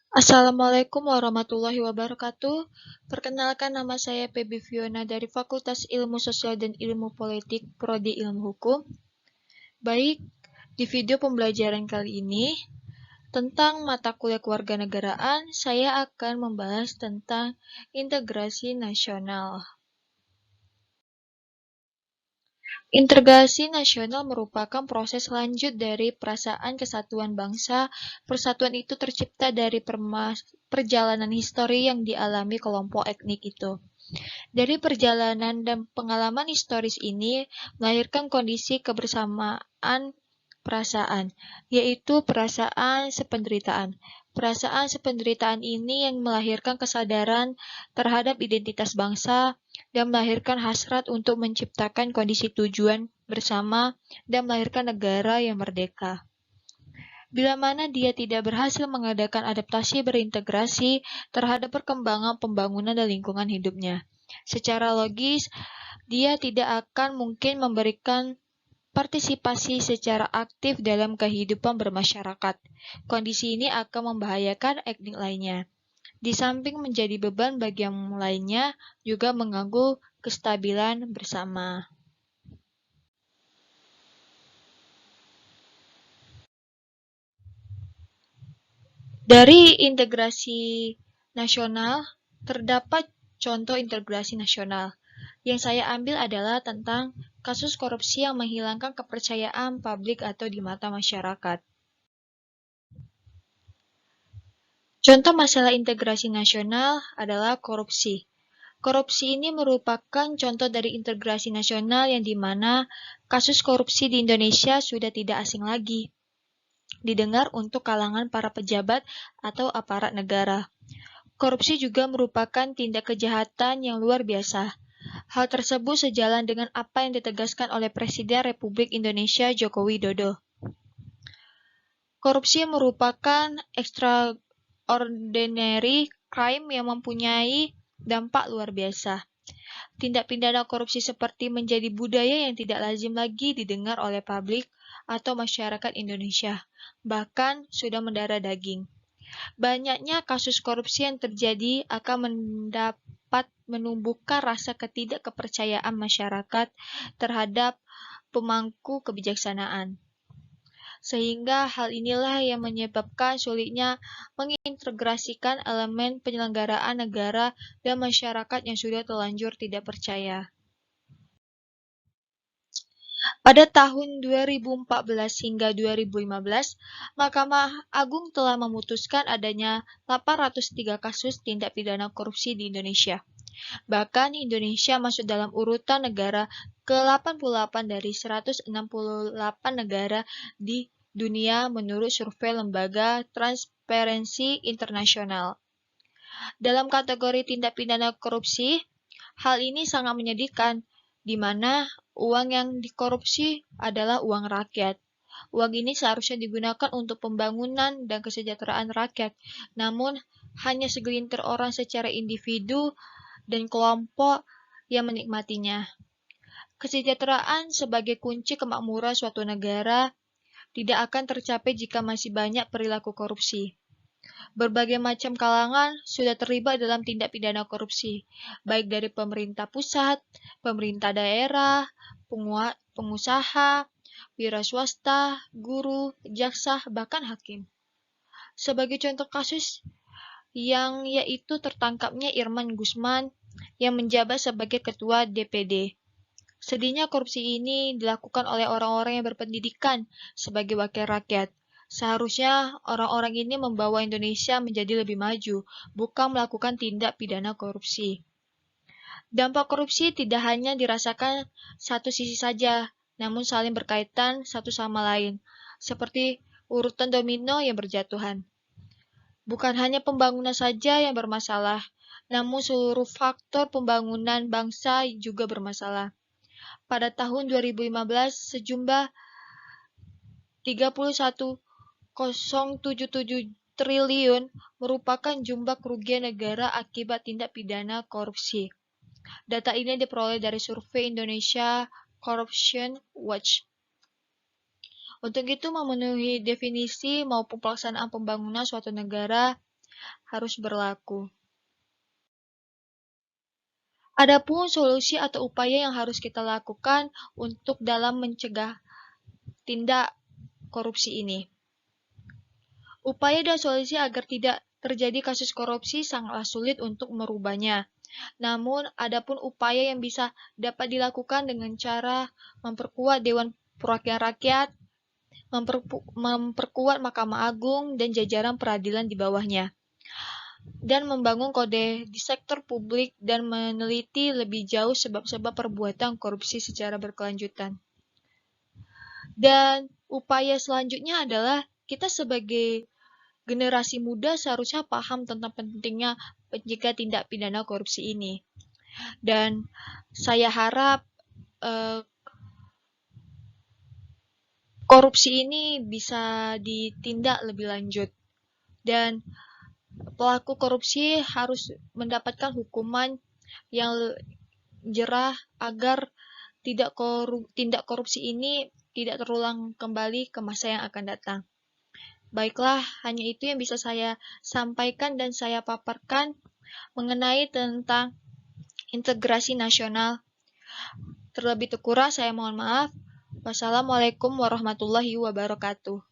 Assalamualaikum warahmatullahi wabarakatuh. Perkenalkan, nama saya Feby Fiona dari Fakultas Ilmu Sosial dan Ilmu Politik, Prodi Ilmu Hukum. Baik, di video pembelajaran kali ini tentang mata kuliah kewarganegaraan, saya akan membahas tentang integrasi nasional. Integrasi nasional merupakan proses lanjut dari perasaan kesatuan bangsa. Persatuan itu tercipta dari perjalanan histori yang dialami kelompok etnik itu. Dari perjalanan dan pengalaman historis ini melahirkan kondisi kebersamaan perasaan, yaitu perasaan sependeritaan. Perasaan sependeritaan ini yang melahirkan kesadaran terhadap identitas bangsa dan melahirkan hasrat untuk menciptakan kondisi tujuan bersama dan melahirkan negara yang merdeka. Bila mana dia tidak berhasil mengadakan adaptasi berintegrasi terhadap perkembangan pembangunan dan lingkungan hidupnya. Secara logis, dia tidak akan mungkin memberikan partisipasi secara aktif dalam kehidupan bermasyarakat. Kondisi ini akan membahayakan etnik lainnya. Di samping menjadi beban bagi yang lainnya, juga mengganggu kestabilan bersama. Dari integrasi nasional, terdapat contoh integrasi nasional. Yang saya ambil adalah tentang kasus korupsi yang menghilangkan kepercayaan publik atau di mata masyarakat. Contoh masalah integrasi nasional adalah korupsi. Korupsi ini merupakan contoh dari integrasi nasional yang dimana kasus korupsi di Indonesia sudah tidak asing lagi didengar untuk kalangan para pejabat atau aparat negara. Korupsi juga merupakan tindak kejahatan yang luar biasa. Hal tersebut sejalan dengan apa yang ditegaskan oleh Presiden Republik Indonesia Joko Widodo. Korupsi merupakan extraordinary crime yang mempunyai dampak luar biasa. Tindak pidana korupsi seperti menjadi budaya yang tidak lazim lagi didengar oleh publik atau masyarakat Indonesia, bahkan sudah mendarah daging. Banyaknya kasus korupsi yang terjadi akan mendapat menumbuhkan rasa ketidakkepercayaan masyarakat terhadap pemangku kebijaksanaan. Sehingga hal inilah yang menyebabkan sulitnya mengintegrasikan elemen penyelenggaraan negara dan masyarakat yang sudah terlanjur tidak percaya. Pada tahun 2014 hingga 2015, Mahkamah Agung telah memutuskan adanya 803 kasus tindak pidana korupsi di Indonesia. Bahkan Indonesia masuk dalam urutan negara ke-88 dari 168 negara di dunia menurut survei lembaga Transparency International. Dalam kategori tindak pidana korupsi, hal ini sangat menyedihkan, di mana uang yang dikorupsi adalah uang rakyat. Uang ini seharusnya digunakan untuk pembangunan dan kesejahteraan rakyat, namun hanya segelintir orang secara individu dan kelompok yang menikmatinya. Kesejahteraan sebagai kunci kemakmuran suatu negara tidak akan tercapai jika masih banyak perilaku korupsi. Berbagai macam kalangan sudah terlibat dalam tindak pidana korupsi, baik dari pemerintah pusat, pemerintah daerah, pengusaha, wira swasta, guru, jaksa, bahkan hakim. Sebagai contoh kasus yang yaitu tertangkapnya Irman Gusman yang menjabat sebagai ketua DPD. Sedihnya korupsi ini dilakukan oleh orang-orang yang berpendidikan sebagai wakil rakyat. Seharusnya orang-orang ini membawa Indonesia menjadi lebih maju, bukan melakukan tindak pidana korupsi. Dampak korupsi tidak hanya dirasakan satu sisi saja, namun saling berkaitan satu sama lain, seperti urutan domino yang berjatuhan. Bukan hanya pembangunan saja yang bermasalah, namun seluruh faktor pembangunan bangsa juga bermasalah. Pada tahun 2015, sejumlah 31,077 triliun merupakan jumlah kerugian negara akibat tindak pidana korupsi. Data ini diperoleh dari survei Indonesia Corruption Watch. Untuk itu, memenuhi definisi maupun pelaksanaan pembangunan suatu negara, harus berlaku. Adapun solusi atau upaya yang harus kita lakukan untuk dalam mencegah tindak korupsi ini. Upaya dan solusi agar tidak terjadi kasus korupsi sangatlah sulit untuk merubahnya. Namun, adapun upaya yang bisa dapat dilakukan dengan cara memperkuat Dewan Perwakilan Rakyat, memperkuat Mahkamah Agung dan jajaran peradilan di bawahnya, dan membangun kode di sektor publik dan meneliti lebih jauh sebab-sebab perbuatan korupsi secara berkelanjutan. Dan upaya selanjutnya adalah kita sebagai generasi muda seharusnya paham tentang pentingnya mencegah tindak pidana korupsi ini. Dan saya harap korupsi ini bisa ditindak lebih lanjut. Dan pelaku korupsi harus mendapatkan hukuman yang jerah agar tindak korupsi ini tidak terulang kembali ke masa yang akan datang. Baiklah, hanya itu yang bisa saya sampaikan dan saya paparkan mengenai tentang integrasi nasional. Terlebih kurang saya mohon maaf. Wassalamualaikum warahmatullahi wabarakatuh.